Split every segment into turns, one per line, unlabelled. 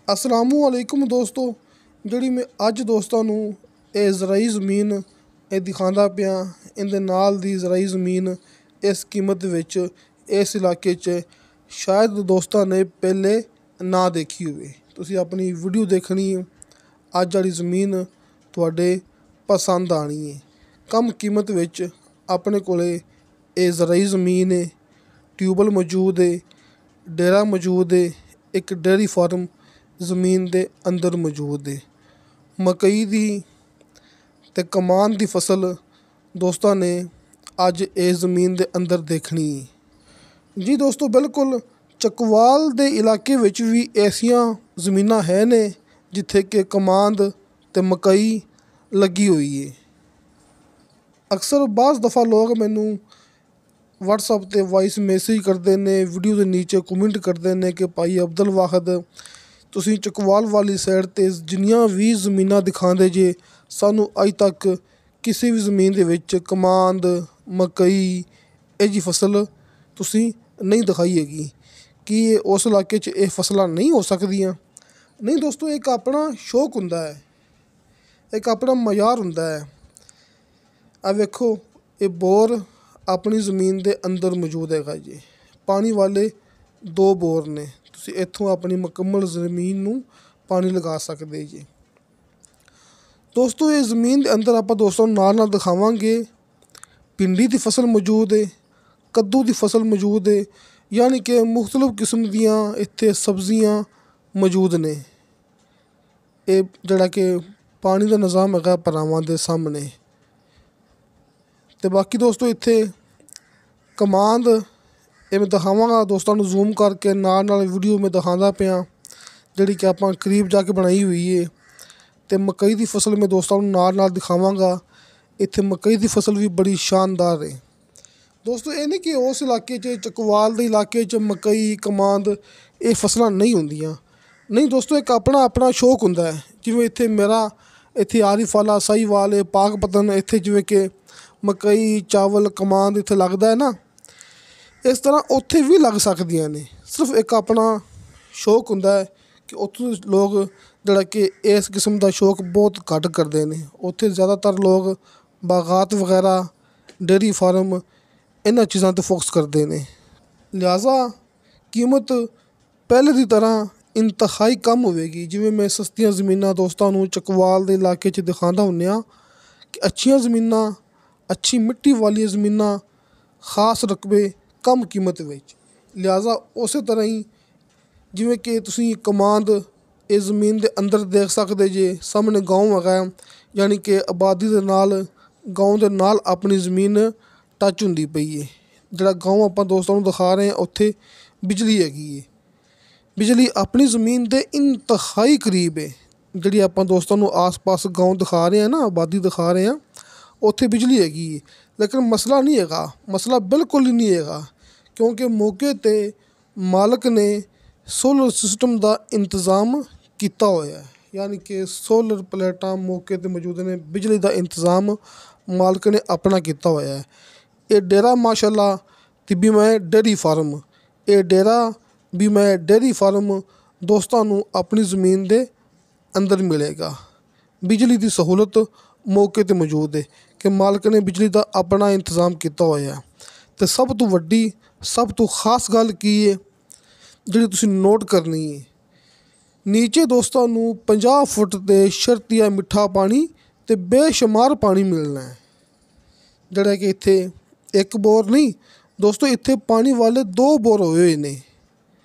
असलामुअलैकुम दोस्तों, ਜਿਹੜੀ मैं ਅੱਜ ਦੋਸਤਾਂ ਨੂੰ ਇਹ ਜ਼ਰਾਈ ਜ਼ਮੀਨ ਇਹ ਦਿਖਾਉਂਦਾ ਪਿਆ, ਇਹਦੇ ਨਾਲ ਦੀ ਜ਼ਰਾਈ ਜ਼ਮੀਨ ਇਸ ਕੀਮਤ ਵਿੱਚ ਇਸ ਇਲਾਕੇ 'ਚ ਸ਼ਾਇਦ ਦੋਸਤਾਂ ਨੇ ਪਹਿਲੇ ਨਾ ਦੇਖੀ ਹੋਵੇ। ਤੁਸੀਂ ਆਪਣੀ ਵੀਡੀਓ ਦੇਖਣੀ ਹੈ, ਅੱਜ ਵਾਲੀ ਜ਼ਮੀਨ ਤੁਹਾਡੇ ਪਸੰਦ ਆਣੀ ਹੈ। ਕਮ ਕੀਮਤ ਵਿੱਚ ਆਪਣੇ ਕੋਲੇ ਇਹ ਜ਼ਰਾਈ ਜ਼ਮੀਨ ਹੈ, ਟਿਊਬਲ ਮੌਜੂਦ ਹੈ, ਡੇਰਾ ਮੌਜੂਦ ਹੈ, ਇੱਕ ਡੇਅਰੀ ਫਾਰਮ ਜ਼ਮੀਨ ਦੇ ਅੰਦਰ ਮੌਜੂਦ ਹੈ। ਮਕਈ ਦੀ ਅਤੇ ਕਮਾਨ ਦੀ ਫਸਲ ਦੋਸਤਾਂ ਨੇ ਅੱਜ ਇਸ ਜ਼ਮੀਨ ਦੇ ਅੰਦਰ ਦੇਖਣੀ ਹੈ। ਜੀ ਦੋਸਤੋ, ਬਿਲਕੁਲ ਚੱਕਵਾਲ ਦੇ ਇਲਾਕੇ ਵਿੱਚ ਵੀ ਐਸੀਆਂ ਜ਼ਮੀਨਾਂ ਹੈ ਨੇ ਜਿੱਥੇ ਕਿ ਕਮਾਂਦ ਅਤੇ ਮਕਈ ਲੱਗੀ ਹੋਈ ਹੈ। ਅਕਸਰ ਬਾਜ਼ ਦਫਾ ਲੋਕ ਮੈਨੂੰ ਵਟਸਐਪ 'ਤੇ ਵਾਇਸ ਮੈਸੇਜ ਕਰਦੇ ਨੇ, ਵੀਡੀਓ ਦੇ ਨੀਚੇ ਕਮੈਂਟ ਕਰਦੇ ਨੇ ਕਿ ਭਾਈ ਅਬਦੁਲ ਵਾਹਦ, ਤੁਸੀਂ ਚੱਕਵਾਲ ਵਾਲੀ ਸਾਈਡ 'ਤੇ ਜਿੰਨੀਆਂ ਵੀ ਜ਼ਮੀਨਾਂ ਦਿਖਾਉਂਦੇ ਜੇ, ਸਾਨੂੰ ਅੱਜ ਤੱਕ ਕਿਸੇ ਵੀ ਜ਼ਮੀਨ ਦੇ ਵਿੱਚ ਕਮਾਂਦ ਮਕਈ ਇਹ ਜਿਹੀ ਫਸਲ ਤੁਸੀਂ ਨਹੀਂ ਦਿਖਾਈ ਹੈਗੀ। ਕੀ ਇਹ ਉਸ ਇਲਾਕੇ 'ਚ ਇਹ ਫਸਲਾਂ ਨਹੀਂ ਹੋ ਸਕਦੀਆਂ? ਨਹੀਂ ਦੋਸਤੋ, ਇੱਕ ਆਪਣਾ ਸ਼ੌਕ ਹੁੰਦਾ ਹੈ, ਇੱਕ ਆਪਣਾ ਮਜ਼ਾਰ ਹੁੰਦਾ ਹੈ। ਆ ਵੇਖੋ, ਇਹ ਬੋਰ ਆਪਣੀ ਜ਼ਮੀਨ ਦੇ ਅੰਦਰ ਮੌਜੂਦ ਹੈਗਾ ਜੀ। ਪਾਣੀ ਵਾਲੇ 2 ਬੋਰ ਨੇ, ਤੁਸੀਂ ਇੱਥੋਂ ਆਪਣੀ ਮੁਕੰਮਲ ਜ਼ਮੀਨ ਨੂੰ ਪਾਣੀ ਲਗਾ ਸਕਦੇ ਜੀ। ਦੋਸਤੋ, ਇਹ ਜ਼ਮੀਨ ਦੇ ਅੰਦਰ ਆਪਾਂ ਦੋਸਤਾਂ ਨੂੰ ਨਾਲ ਦਿਖਾਵਾਂਗੇ ਭਿੰਡੀ ਦੀ ਫਸਲ ਮੌਜੂਦ ਹੈ, ਕੱਦੂ ਦੀ ਫਸਲ ਮੌਜੂਦ ਹੈ, ਯਾਨੀ ਕਿ ਮੁਖਤਲਿਫ ਕਿਸਮ ਦੀਆਂ ਇੱਥੇ ਸਬਜ਼ੀਆਂ ਮੌਜੂਦ ਨੇ। ਇਹ ਜਿਹੜਾ ਕਿ ਪਾਣੀ ਦਾ ਨਿਜ਼ਾਮ ਹੈਗਾ ਭਰਾਵਾਂ ਦੇ ਸਾਹਮਣੇ। ਅਤੇ ਬਾਕੀ ਦੋਸਤੋ, ਇੱਥੇ ਕਮਾਂਦ ਇਹ ਮੈਂ ਦਿਖਾਵਾਂਗਾ ਦੋਸਤਾਂ ਨੂੰ ਜ਼ੂਮ ਕਰਕੇ, ਨਾਲ ਵੀਡੀਓ ਮੈਂ ਦਿਖਾਉਂਦਾ ਪਿਆ ਜਿਹੜੀ ਕਿ ਆਪਾਂ ਕਰੀਬ ਜਾ ਕੇ ਬਣਾਈ ਹੋਈ ਹੈ। ਅਤੇ ਮਕਈ ਦੀ ਫਸਲ ਮੈਂ ਦੋਸਤਾਂ ਨੂੰ ਨਾਲ ਦਿਖਾਵਾਂਗਾ। ਇੱਥੇ ਮਕਈ ਦੀ ਫਸਲ ਵੀ ਬੜੀ ਸ਼ਾਨਦਾਰ ਹੈ ਦੋਸਤੋ। ਇਹ ਨਹੀਂ ਕਿ ਉਸ ਇਲਾਕੇ 'ਚ ਚੱਕਵਾਲ ਦੇ ਇਲਾਕੇ 'ਚ ਮਕਈ ਕਮਾਂਦ ਇਹ ਫਸਲਾਂ ਨਹੀਂ ਹੁੰਦੀਆਂ। ਨਹੀਂ ਦੋਸਤੋ, ਇੱਕ ਆਪਣਾ ਸ਼ੌਕ ਹੁੰਦਾ ਹੈ। ਜਿਵੇਂ ਇੱਥੇ ਮੇਰਾ ਇੱਥੇ ਆਰਿਫ ਵਾਲਾ ਸਾਹੀਵਾਲ ਹੈ, ਪਾਕਪਤਨ, ਇੱਥੇ ਜਿਵੇਂ ਕਿ ਮਕਈ ਚਾਵਲ ਕਮਾਂਦ ਇੱਥੇ ਲੱਗਦਾ ਹੈ ਨਾ, ਇਸ ਤਰ੍ਹਾਂ ਉੱਥੇ ਵੀ ਲੱਗ ਸਕਦੀਆਂ ਨੇ। ਸਿਰਫ ਇੱਕ ਆਪਣਾ ਸ਼ੌਕ ਹੁੰਦਾ ਹੈ ਕਿ ਉੱਥੋਂ ਦੇ ਲੋਕ ਜਿਹੜਾ ਕਿ ਇਸ ਕਿਸਮ ਦਾ ਸ਼ੌਕ ਬਹੁਤ ਘੱਟ ਕਰਦੇ ਨੇ। ਉੱਥੇ ਜ਼ਿਆਦਾਤਰ ਲੋਕ ਬਾਗਾਤ ਵਗੈਰਾ, ਡੇਅਰੀ ਫਾਰਮ, ਇਹਨਾਂ ਚੀਜ਼ਾਂ 'ਤੇ ਫੋਕਸ ਕਰਦੇ ਨੇ। ਲਿਹਾਜ਼ਾ ਕੀਮਤ ਪਹਿਲੇ ਦੀ ਤਰ੍ਹਾਂ ਇੰਤਹਾਈ ਕਮ ਹੋਵੇਗੀ। ਜਿਵੇਂ ਮੈਂ ਸਸਤੀਆਂ ਜ਼ਮੀਨਾਂ ਦੋਸਤਾਂ ਨੂੰ ਚੱਕਵਾਲ ਦੇ ਇਲਾਕੇ 'ਚ ਦਿਖਾਉਂਦਾ ਹੁੰਦਾ ਕਿ ਅੱਛੀਆਂ ਜ਼ਮੀਨਾਂ, ਅੱਛੀ ਮਿੱਟੀ ਵਾਲੀਆਂ ਜ਼ਮੀਨਾਂ, ਖਾਸ ਰਕਬੇ, ਕਮ ਕੀਮਤ ਵਿੱਚ। ਲਿਹਾਜ਼ਾ ਉਸੇ ਤਰ੍ਹਾਂ ਹੀ ਜਿਵੇਂ ਕਿ ਤੁਸੀਂ ਕਮਾਂਦ ਇਹ ਜ਼ਮੀਨ ਦੇ ਅੰਦਰ ਦੇਖ ਸਕਦੇ ਜੇ, ਸਾਹਮਣੇ ਗਾঁव ਹੈਗਾ, ਯਾਨੀ ਕਿ ਆਬਾਦੀ ਦੇ ਨਾਲ ਗਾँव ਦੇ ਨਾਲ ਆਪਣੀ ਜ਼ਮੀਨ ਟੱਚ ਹੁੰਦੀ ਪਈ ਹੈ। ਜਿਹੜਾ ਗਾँव ਆਪਾਂ ਦੋਸਤਾਂ ਨੂੰ ਦਿਖਾ ਰਹੇ ਹਾਂ, ਉੱਥੇ ਬਿਜਲੀ ਹੈਗੀ ਹੈ। ਬਿਜਲੀ ਆਪਣੀ ਜ਼ਮੀਨ ਦੇ ਇੰਤਹਾਈ ਕਰੀਬ ਹੈ। ਜਿਹੜੀ ਆਪਾਂ ਦੋਸਤਾਂ ਨੂੰ ਆਸ-ਪਾਸ ਗਾँव ਦਿਖਾ ਰਹੇ ਹਾਂ ਨਾ, ਆਬਾਦੀ ਦਿਖਾ ਰਹੇ ਹਾਂ, ਉੱਥੇ ਬਿਜਲੀ ਹੈਗੀ ਹੈ। ਲੇਕਿਨ ਮਸਲਾ ਨਹੀਂ ਹੈਗਾ, ਮਸਲਾ ਬਿਲਕੁਲ ਹੀ ਨਹੀਂ ਹੈਗਾ, ਕਿਉਂਕਿ ਮੌਕੇ 'ਤੇ ਮਾਲਕ ਨੇ ਸੋਲਰ ਸਿਸਟਮ ਦਾ ਇੰਤਜ਼ਾਮ ਕੀਤਾ ਹੋਇਆ ਹੈ। ਯਾਨੀ ਕਿ ਸੋਲਰ ਪਲੇਟਾਂ ਮੌਕੇ 'ਤੇ ਮੌਜੂਦ ਨੇ, ਬਿਜਲੀ ਦਾ ਇੰਤਜ਼ਾਮ ਮਾਲਕ ਨੇ ਆਪਣਾ ਕੀਤਾ ਹੋਇਆ ਹੈ। ਇਹ ਡੇਰਾ ਮਾਸ਼ਾਅੱਲਾ ਤਿੱਬੀ ਮੈਂ ਡੇਅਰੀ ਫਾਰਮ, ਇਹ ਡੇਰਾ ਵੀ ਮੈਂ ਡੇਅਰੀ ਫਾਰਮ ਦੋਸਤਾਂ ਨੂੰ ਆਪਣੀ ਜ਼ਮੀਨ ਦੇ ਅੰਦਰ ਮਿਲੇਗਾ। ਬਿਜਲੀ ਦੀ ਸਹੂਲਤ ਮੌਕੇ 'ਤੇ ਮੌਜੂਦ ਹੈ ਕਿ ਮਾਲਕ ਨੇ ਬਿਜਲੀ ਦਾ ਆਪਣਾ ਇੰਤਜ਼ਾਮ ਕੀਤਾ ਹੋਇਆ। ਅਤੇ ਸਭ ਤੋਂ ਵੱਡੀ, ਸਭ ਤੋਂ ਖ਼ਾਸ ਗੱਲ ਕੀ ਹੈ ਜਿਹੜੀ ਤੁਸੀਂ ਨੋਟ ਕਰਨੀ ਹੈ, ਨੀਚੇ ਦੋਸਤਾਂ ਨੂੰ 50 ਫੁੱਟ 'ਤੇ ਸ਼ਰਤੀਆ ਮਿੱਠਾ ਪਾਣੀ ਅਤੇ ਬੇਸ਼ੁਮਾਰ ਪਾਣੀ ਮਿਲਣਾ ਹੈ। ਜਿਹੜਾ ਕਿ ਇੱਥੇ ਇੱਕ ਬੋਰ ਨਹੀਂ ਦੋਸਤੋ, ਇੱਥੇ ਪਾਣੀ ਵਾਲੇ 2 ਬੋਰ ਹੋਏ ਨੇ।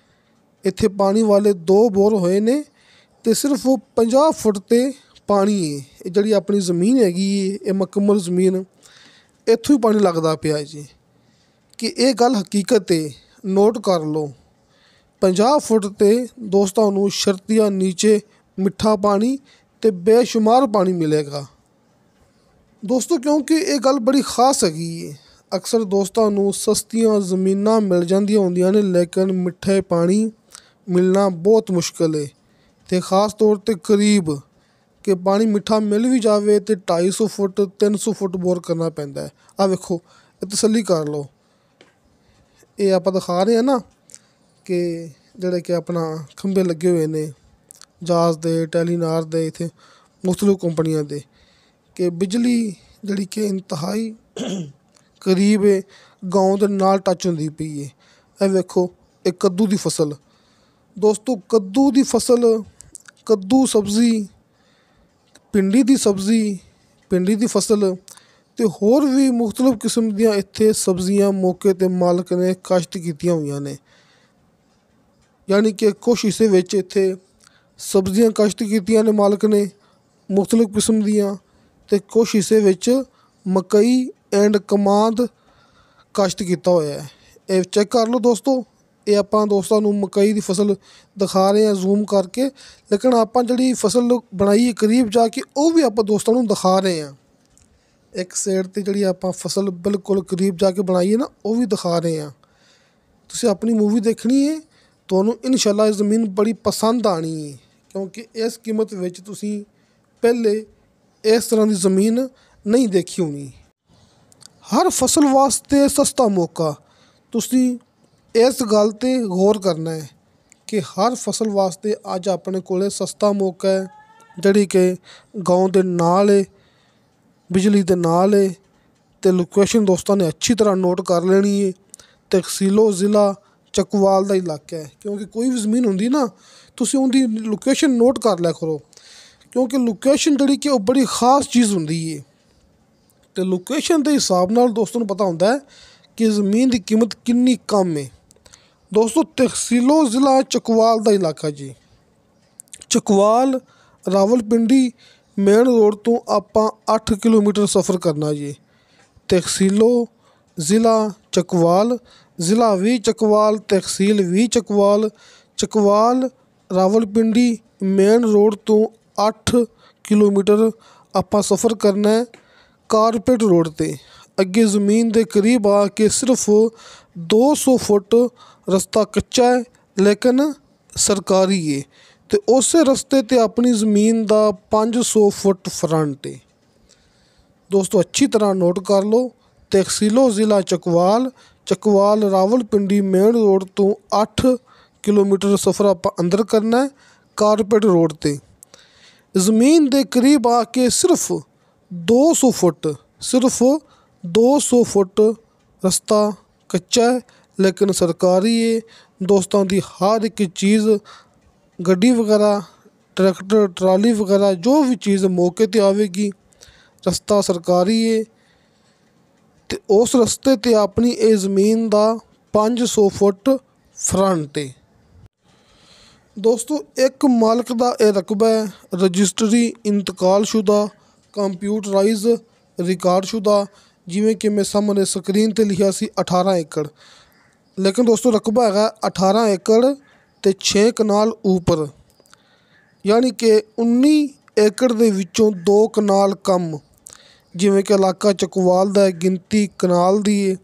ਇੱਥੇ ਪਾਣੀ ਵਾਲੇ 2 ਬੋਰ ਹੋਏ ਨੇ ਅਤੇ ਸਿਰਫ 50 ਫੁੱਟ 'ਤੇ ਪਾਣੀ ਹੈ। ਇਹ ਜਿਹੜੀ ਆਪਣੀ ਜ਼ਮੀਨ ਹੈਗੀ ਹੈ, ਇਹ ਮੁਕੰਮਲ ਜ਼ਮੀਨ, ਇੱਥੋਂ ਹੀ ਪਾਣੀ ਲੱਗਦਾ ਪਿਆ ਜੀ। ਕਿ ਇਹ ਗੱਲ ਹਕੀਕਤ ਹੈ, ਨੋਟ ਕਰ ਲਓ। 50 ਫੁੱਟ 'ਤੇ ਦੋਸਤਾਂ ਨੂੰ ਸ਼ਰਤੀਆ ਨੀਚੇ ਮਿੱਠਾ ਪਾਣੀ ਅਤੇ ਬੇਸ਼ੁਮਾਰ ਪਾਣੀ ਮਿਲੇਗਾ ਦੋਸਤੋ। ਕਿਉਂਕਿ ਇਹ ਗੱਲ ਬੜੀ ਖ਼ਾਸ ਹੈਗੀ ਹੈ। ਅਕਸਰ ਦੋਸਤਾਂ ਨੂੰ ਸਸਤੀਆਂ ਜ਼ਮੀਨਾਂ ਮਿਲ ਜਾਂਦੀਆਂ ਹੁੰਦੀਆਂ ਨੇ, ਲੇਕਿਨ ਮਿੱਠੇ ਪਾਣੀ ਮਿਲਣਾ ਬਹੁਤ ਮੁਸ਼ਕਿਲ ਹੈ। ਅਤੇ ਖ਼ਾਸ ਤੌਰ 'ਤੇ ਕਰੀਬ ਕਿ ਪਾਣੀ ਮਿੱਠਾ ਮਿਲ ਵੀ ਜਾਵੇ ਅਤੇ 250 ਫੁੱਟ 300 ਫੁੱਟ ਬੋਰ ਕਰਨਾ ਪੈਂਦਾ ਹੈ। ਆਹ ਵੇਖੋ, ਇਹ ਤਸੱਲੀ ਕਰ ਲਓ। ਇਹ ਆਪਾਂ ਦਿਖਾ ਰਹੇ ਹਾਂ ਨਾ ਕਿ ਜਿਹੜੇ ਕਿ ਆਪਣਾ ਖੰਭੇ ਲੱਗੇ ਹੋਏ ਨੇ, जाज दे टैलीनार दे इत्थे मुख्तलिफ कंपनियां दे कि बिजली जिहड़ी कि इंतहाई करीब है गाँव दे नाल टच होंदी पई है। ਇਹ ਵੇਖੋ ਇਹ ਕੱਦੂ ਦੀ ਫਸਲ ਦੋਸਤੋ, ਕੱਦੂ ਦੀ ਫਸਲ, ਕੱਦੂ ਸਬਜ਼ੀ, ਭਿੰਡੀ ਦੀ ਸਬਜ਼ੀ, ਭਿੰਡੀ ਦੀ ਫਸਲ ਅਤੇ ਹੋਰ ਵੀ ਮੁਖਤਲਿਫ ਕਿਸਮ ਦੀਆਂ ਇੱਥੇ ਸਬਜ਼ੀਆਂ ਮੌਕੇ 'ਤੇ ਮਾਲਕ ਨੇ ਕਾਸ਼ਤ ਕੀਤੀਆਂ ਹੋਈਆਂ ਨੇ। ਯਾਨੀ ਕਿ ਕੁਛ ਹਿੱਸੇ ਵਿੱਚ ਇੱਥੇ ਸਬਜ਼ੀਆਂ ਕਾਸ਼ਤ ਕੀਤੀਆਂ ਨੇ ਮਾਲਕ ਨੇ ਮੁਖਤਲਿਫ ਕਿਸਮ ਦੀਆਂ, ਅਤੇ ਕੁਛ ਹਿੱਸੇ ਵਿੱਚ ਮਕਈ ਐਂਡ ਕਮਾਦ ਕਾਸ਼ਤ ਕੀਤਾ ਹੋਇਆ ਹੈ। ਇਹ ਚੈੱਕ ਕਰ ਲਓ ਦੋਸਤੋ, ਇਹ ਆਪਾਂ ਦੋਸਤਾਂ ਨੂੰ ਮਕਈ ਦੀ ਫਸਲ ਦਿਖਾ ਰਹੇ ਹਾਂ ਜ਼ੂਮ ਕਰਕੇ, ਲੇਕਿਨ ਆਪਾਂ ਜਿਹੜੀ ਫਸਲ ਬਣਾਈ ਹੈ ਕਰੀਬ ਜਾ ਕੇ ਉਹ ਵੀ ਆਪਾਂ ਦੋਸਤਾਂ ਨੂੰ ਦਿਖਾ ਰਹੇ ਹਾਂ। ਇੱਕ ਸਾਈਡ 'ਤੇ ਜਿਹੜੀ ਆਪਾਂ ਫਸਲ ਬਿਲਕੁਲ ਕਰੀਬ ਜਾ ਕੇ ਬਣਾਈ ਹੈ ਨਾ ਉਹ ਵੀ ਦਿਖਾ ਰਹੇ ਹਾਂ। ਤੁਸੀਂ ਆਪਣੀ ਮੂਵੀ ਦੇਖਣੀ ਹੈ, ਤੁਹਾਨੂੰ ਇਨਸ਼ਾਅੱਲਾ ਇਹ ਜ਼ਮੀਨ ਬੜੀ ਪਸੰਦ ਆਉਣੀ ਹੈ, ਕਿਉਂਕਿ ਇਸ ਕੀਮਤ ਵਿੱਚ ਤੁਸੀਂ ਪਹਿਲੇ ਇਸ ਤਰ੍ਹਾਂ ਦੀ ਜ਼ਮੀਨ ਨਹੀਂ ਦੇਖੀ ਹੋਣੀ। ਹਰ ਫਸਲ ਵਾਸਤੇ ਸਸਤਾ ਮੌਕਾ, ਤੁਸੀਂ ਇਸ ਗੱਲ 'ਤੇ ਗੌਰ ਕਰਨਾ ਹੈ ਕਿ ਹਰ ਫਸਲ ਵਾਸਤੇ ਅੱਜ ਆਪਣੇ ਕੋਲ ਸਸਤਾ ਮੌਕਾ ਹੈ, ਜਿਹੜੀ ਕਿ ਗਾਉਂ ਦੇ ਨਾਲ ਹੈ, ਬਿਜਲੀ ਦੇ ਨਾਲ ਹੈ, ਅਤੇ ਲੋਕੇਸ਼ਨ ਦੋਸਤਾਂ ਨੇ ਅੱਛੀ ਤਰ੍ਹਾਂ ਨੋਟ ਕਰ ਲੈਣੀ ਹੈ। ਤਹਿਸੀਲੋ ਜ਼ਿਲ੍ਹਾ ਚੱਕਵਾਲ ਦਾ ਇਲਾਕਾ ਹੈ, ਕਿਉਂਕਿ ਕੋਈ ਵੀ ਜ਼ਮੀਨ ਹੁੰਦੀ ਨਾ ਤੁਸੀਂ ਉਹਦੀ ਲੋਕੇਸ਼ਨ ਨੋਟ ਕਰ ਲਿਆ ਕਰੋ, ਕਿਉਂਕਿ ਲੋਕੇਸ਼ਨ ਜਿਹੜੀ ਕਿ ਉਹ ਬੜੀ ਖ਼ਾਸ ਚੀਜ਼ ਹੁੰਦੀ ਹੈ, ਅਤੇ ਲੋਕੇਸ਼ਨ ਦੇ ਹਿਸਾਬ ਨਾਲ ਦੋਸਤਾਂ ਨੂੰ ਪਤਾ ਹੁੰਦਾ ਹੈ ਕਿ ਜ਼ਮੀਨ ਦੀ ਕੀਮਤ ਕਿੰਨੀ ਕਮ ਹੈ। ਦੋਸਤੋ, ਤਹਿਸੀਲੋ ਜ਼ਿਲ੍ਹਾ ਚੱਕਵਾਲ ਦਾ ਇਲਾਕਾ ਜੀ, ਚੱਕਵਾਲ ਰਾਵਲਪਿੰਡੀ ਮੇਨ ਰੋਡ ਤੋਂ ਆਪਾਂ 8 ਕਿਲੋਮੀਟਰ ਸਫ਼ਰ ਕਰਨਾ ਜੀ। ਤਹਿਸੀਲੋ ਜ਼ਿਲ੍ਹਾ ਚੱਕਵਾਲ, ਜ਼ਿਲ੍ਹਾ ਵੀ ਚੱਕਵਾਲ, ਤਹਿਸੀਲ ਵੀ ਚੱਕਵਾਲ, ਚੱਕਵਾਲ ਰਾਵਲਪਿੰਡੀ ਮੇਨ ਰੋਡ ਤੋਂ 8 ਕਿਲੋਮੀਟਰ ਆਪਾਂ ਸਫ਼ਰ ਕਰਨਾ ਹੈ ਕਾਰਪੇਟ ਰੋਡ 'ਤੇ। ਅੱਗੇ ਜ਼ਮੀਨ ਦੇ ਕਰੀਬ ਆ ਕੇ ਸਿਰਫ 200 ਫੁੱਟ ਰਸਤਾ ਕੱਚਾ ਹੈ ਲੇਕਿਨ ਸਰਕਾਰੀ ਹੈ, ਅਤੇ ਉਸੇ ਰਸਤੇ 'ਤੇ ਆਪਣੀ ਜ਼ਮੀਨ ਦਾ 500 ਫੁੱਟ ਫਰੰਟ ਹੈ। ਦੋਸਤੋ ਅੱਛੀ ਤਰ੍ਹਾਂ ਨੋਟ ਕਰ ਲਓ, ਤਹਿਸੀਲੋ ਜ਼ਿਲ੍ਹਾ ਚੱਕਵਾਲ, ਚੱਕਵਾਲ ਰਾਵਲਪਿੰਡੀ ਮੇਨ ਰੋਡ ਤੋਂ 8 ਕਿਲੋਮੀਟਰ ਸਫ਼ਰ ਆਪਾਂ ਅੰਦਰ ਕਰਨਾ ਹੈ ਕਾਰਪੇਟ ਰੋਡ 'ਤੇ। ਜ਼ਮੀਨ ਦੇ ਕਰੀਬ ਆ ਕੇ ਸਿਰਫ 200 ਫੁੱਟ, ਸਿਰਫ 200 ਫੁੱਟ ਰਸਤਾ ਕੱਚਾ ਹੈ ਲੇਕਿਨ ਸਰਕਾਰੀ ਹੈ। ਦੋਸਤਾਂ ਦੀ ਹਰ ਇੱਕ ਚੀਜ਼, ਗੱਡੀ ਵਗੈਰਾ, ਟਰੈਕਟਰ, ਟਰਾਲੀ ਵਗੈਰਾ, ਜੋ ਵੀ ਚੀਜ਼ ਮੌਕੇ 'ਤੇ ਆਵੇਗੀ, ਰਸਤਾ ਸਰਕਾਰੀ ਹੈ, ਅਤੇ ਉਸ ਰਸਤੇ 'ਤੇ ਆਪਣੀ ਇਹ ਜ਼ਮੀਨ ਦਾ 500 ਫੁੱਟ ਫਰੰਟ ਹੈ। ਦੋਸਤੋ, ਇੱਕ ਮਾਲਕ ਦਾ ਇਹ ਰਕਬਾ ਹੈ ਰਜਿਸਟਰੀ ਇੰਤਕਾਲਸ਼ੁਦਾ ਕੰਪਿਊਟਰਾਈਜ਼ ਰਿਕਾਰਡਸ਼ੁਦਾ, ਜਿਵੇਂ ਕਿ ਮੇਰੇ ਸਾਹਮਣੇ ਸਕਰੀਨ 'ਤੇ ਲਿਖਿਆ ਸੀ 18 ਏਕੜ, ਲੇਕਿਨ ਦੋਸਤੋ ਰਕਬਾ ਹੈਗਾ 18 ਏਕੜ ਅਤੇ 6 ਕਨਾਲ ਉੱਪਰ, ਯਾਨੀ ਕਿ 19 ਏਕੜ ਦੇ ਵਿੱਚੋਂ 2 ਕਨਾਲ ਕਮ। ਜਿਵੇਂ ਕਿ ਇਲਾਕਾ ਚੱਕਵਾਲ ਦਾ ਗਿਣਤੀ ਕਨਾਲ ਦੀ ਹੈ,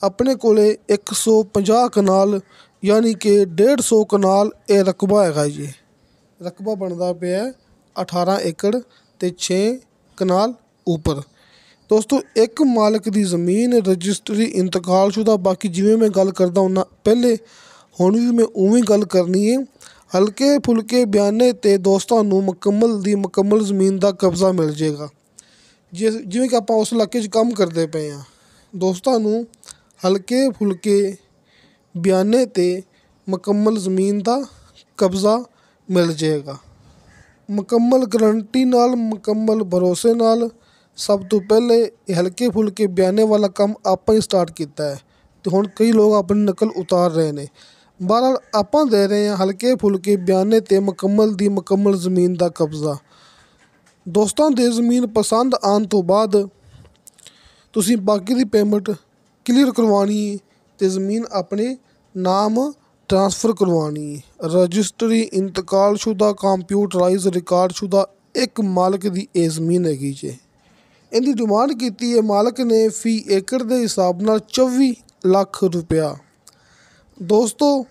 ਆਪਣੇ ਕੋਲ 150 ਕਨਾਲ ਯਾਨੀ ਕਿ 150 ਕਨਾਲ ਇਹ ਰਕਬਾ ਹੈਗਾ ਜੀ। ਰਕਬਾ ਬਣਦਾ ਪਿਆ 18 ਏਕੜ ਅਤੇ 6 ਕਨਾਲ ਉੱਪਰ। ਦੋਸਤੋ, ਇੱਕ ਮਾਲਕ ਦੀ ਜ਼ਮੀਨ ਰਜਿਸਟਰੀ ਇੰਤਕਾਲਸ਼ੁਦਾ, ਬਾਕੀ ਜਿਵੇਂ ਮੈਂ ਗੱਲ ਕਰਦਾ ਹੁੰਦਾ ਪਹਿਲੇ, ਹੁਣ ਵੀ ਮੈਂ ਉਵੇਂ ਗੱਲ ਕਰਨੀ ਹੈ। ਹਲਕੇ ਫੁਲਕੇ ਬਿਆਨੇ 'ਤੇ ਦੋਸਤਾਂ ਨੂੰ ਮੁਕੰਮਲ ਦੀ ਮੁਕੰਮਲ ਜ਼ਮੀਨ ਦਾ ਕਬਜ਼ਾ ਮਿਲ ਜਾਏਗਾ। ਜਿਵੇਂ ਕਿ ਆਪਾਂ ਉਸ ਇਲਾਕੇ 'ਚ ਕੰਮ ਕਰਦੇ ਪਏ ਹਾਂ, ਦੋਸਤਾਂ ਨੂੰ ਹਲਕੇ ਫੁਲਕੇ ਬਿਆਨੇ 'ਤੇ ਮੁਕੰਮਲ ਜ਼ਮੀਨ ਦਾ ਕਬਜ਼ਾ ਮਿਲ ਜਾਏਗਾ, ਮੁਕੰਮਲ ਗਰੰਟੀ ਨਾਲ, ਮੁਕੰਮਲ ਭਰੋਸੇ ਨਾਲ। ਸਭ ਤੋਂ ਪਹਿਲੇ ਇਹ ਹਲਕੇ ਫੁਲਕੇ ਬਿਆਨੇ ਵਾਲਾ ਕੰਮ ਆਪਾਂ ਹੀ ਸਟਾਰਟ ਕੀਤਾ ਹੈ, ਅਤੇ ਹੁਣ ਕਈ ਲੋਕ ਆਪਣੀ ਨਕਲ ਉਤਾਰ ਰਹੇ ਨੇ। ਬਹਰਹਾਲ ਆਪਾਂ ਦੇ ਰਹੇ ਹਾਂ ਹਲਕੇ ਫੁਲਕੇ ਬਿਆਨੇ 'ਤੇ ਮੁਕੰਮਲ ਦੀ ਮੁਕੰਮਲ ਜ਼ਮੀਨ ਦਾ ਕਬਜ਼ਾ। ਦੋਸਤਾਂ ਦੇ ਜ਼ਮੀਨ ਪਸੰਦ ਆਉਣ ਤੋਂ ਬਾਅਦ ਤੁਸੀਂ ਬਾਕੀ ਦੀ ਪੇਮੈਂਟ ਕਲੀਅਰ ਕਰਵਾਉਣੀ ਹੈ ਅਤੇ ਜ਼ਮੀਨ ਆਪਣੇ ਨਾਮ ਟਰਾਂਸਫਰ ਕਰਵਾਉਣੀ ਹੈ। ਰਜਿਸਟਰੀ ਇੰਤਕਾਲਸ਼ੁਦਾ ਕੰਪਿਊਟਰਾਈਜ਼ ਰਿਕਾਰਡਸ਼ੁਦਾ ਇੱਕ ਮਾਲਕ ਦੀ ਇਹ ਜ਼ਮੀਨ ਹੈਗੀ ਜੇ। ਇਹਦੀ ਡਿਮਾਂਡ ਕੀਤੀ ਹੈ ਮਾਲਕ ਨੇ ਫੀ ਏਕੜ ਦੇ ਹਿਸਾਬ ਨਾਲ 24 ਲੱਖ ਰੁਪਇਆ। ਦੋਸਤੋ,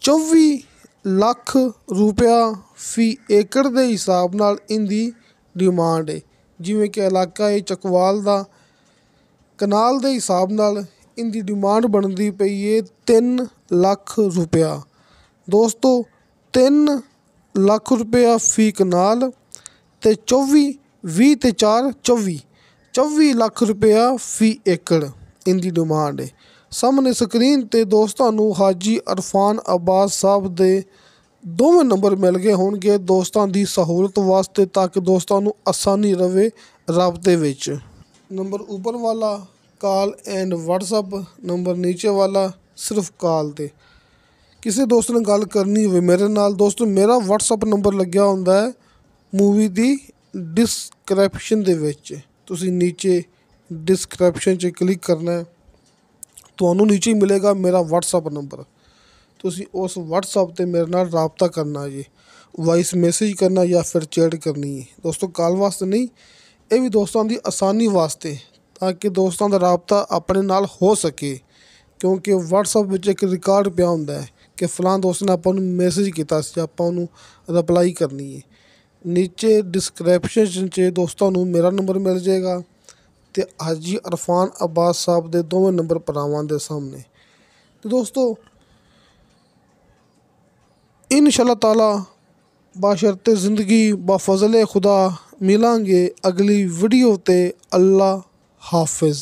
24 ਲੱਖ ਰੁਪਇਆ ਫੀ ਏਕੜ ਦੇ ਹਿਸਾਬ ਨਾਲ ਇਹਦੀ ਡਿਮਾਂਡ ਹੈ। ਜਿਵੇਂ ਕਿ ਇਲਾਕਾ ਹੈ ਚੱਕਵਾਲ ਦਾ, ਕਨਾਲ ਦੇ ਹਿਸਾਬ ਨਾਲ ਇਹਦੀ ਡਿਮਾਂਡ ਬਣਦੀ ਪਈ ਹੈ 3 ਲੱਖ ਰੁਪਇਆ। ਦੋਸਤੋ, 3 ਲੱਖ ਰੁਪਇਆ ਫੀ ਕਨਾਲ ਅਤੇ 20 ਅਤੇ 4 24 ਲੱਖ ਰੁਪਇਆ ਫੀ ਏਕੜ ਇਹਦੀ ਡਿਮਾਂਡ ਹੈ। ਸਾਹਮਣੇ ਸਕਰੀਨ 'ਤੇ ਦੋਸਤਾਂ ਨੂੰ ਹਾਜੀ ਅਰਫਾਨ ਅਬਾਸ ਸਾਹਿਬ ਦੇ ਦੋਵੇਂ ਨੰਬਰ ਮਿਲ ਗਏ ਹੋਣਗੇ ਦੋਸਤਾਂ ਦੀ ਸਹੂਲਤ ਵਾਸਤੇ, ਤਾਂ ਕਿ ਦੋਸਤਾਂ ਨੂੰ ਆਸਾਨੀ ਰਵੇ ਰਾਬਤੇ ਵਿੱਚ। ਨੰਬਰ ਉੱਪਰ ਵਾਲਾ ਕਾਲ ਐਂਡ ਵਟਸਅਪ, ਨੰਬਰ ਨੀਚੇ ਵਾਲਾ ਸਿਰਫ ਕਾਲ 'ਤੇ। ਕਿਸੇ ਦੋਸਤ ਨੇ ਗੱਲ ਕਰਨੀ ਹੋਵੇ ਮੇਰੇ ਨਾਲ, ਦੋਸਤੋ ਮੇਰਾ ਵਟਸਅਪ ਨੰਬਰ ਲੱਗਿਆ ਹੁੰਦਾ ਹੈ ਮੂਵੀ ਦੀ ਡਿਸਕ੍ਰਿਪਸ਼ਨ ਦੇ ਵਿੱਚ। ਤੁਸੀਂ ਨੀਚੇ ਡਿਸਕ੍ਰਿਪਸ਼ਨ 'ਚ ਕਲਿੱਕ ਕਰਨਾ ਹੈ, ਤੁਹਾਨੂੰ ਨੀਚੇ ਮਿਲੇਗਾ ਮੇਰਾ ਵਟਸਅਪ ਨੰਬਰ। ਤੁਸੀਂ ਉਸ ਵਟਸਅਪ 'ਤੇ ਮੇਰੇ ਨਾਲ ਰਾਬਤਾ ਕਰਨਾ ਜੀ, ਵਾਇਸ ਮੈਸੇਜ ਕਰਨਾ ਜਾਂ ਫਿਰ ਚੈਟ ਕਰਨੀ ਹੈ ਦੋਸਤੋ। ਕਾਲ ਵਾਸਤੇ ਨਹੀਂ, ਇਹ ਵੀ ਦੋਸਤਾਂ ਦੀ ਆਸਾਨੀ ਵਾਸਤੇ, ਤਾਂ ਕਿ ਦੋਸਤਾਂ ਦਾ ਰਾਬਤਾ ਆਪਣੇ ਨਾਲ ਹੋ ਸਕੇ। ਕਿਉਂਕਿ ਵਟਸਅਪ ਵਿੱਚ ਇੱਕ ਰਿਕਾਰਡ ਪਿਆ ਹੁੰਦਾ ਹੈ ਕਿ ਫਲਾਂ ਦੋਸਤ ਨੇ ਆਪਾਂ ਨੂੰ ਮੈਸੇਜ ਕੀਤਾ ਸੀ, ਆਪਾਂ ਉਹਨੂੰ ਰਿਪਲਾਈ ਕਰਨੀ ਹੈ। ਨੀਚੇ ਡਿਸਕ੍ਰਿਪਸ਼ਨ 'ਚ ਦੋਸਤਾਂ ਨੂੰ ਮੇਰਾ ਨੰਬਰ ਮਿਲ ਜਾਏਗਾ ਅਤੇ ਹਾਜੀ ਅਰਫਾਨ ਅਬਾਸ ਸਾਹਿਬ ਦੇ ਦੋਵੇਂ ਨੰਬਰ ਭਰਾਵਾਂ ਦੇ ਸਾਹਮਣੇ। ਅਤੇ ਦੋਸਤੋ इंशाअल्लाह ताला बाशर्ते ज़िंदगी बफज़ल खुदा मिलांगे अगली वीडियो ते। अल्लाह हाफिज़।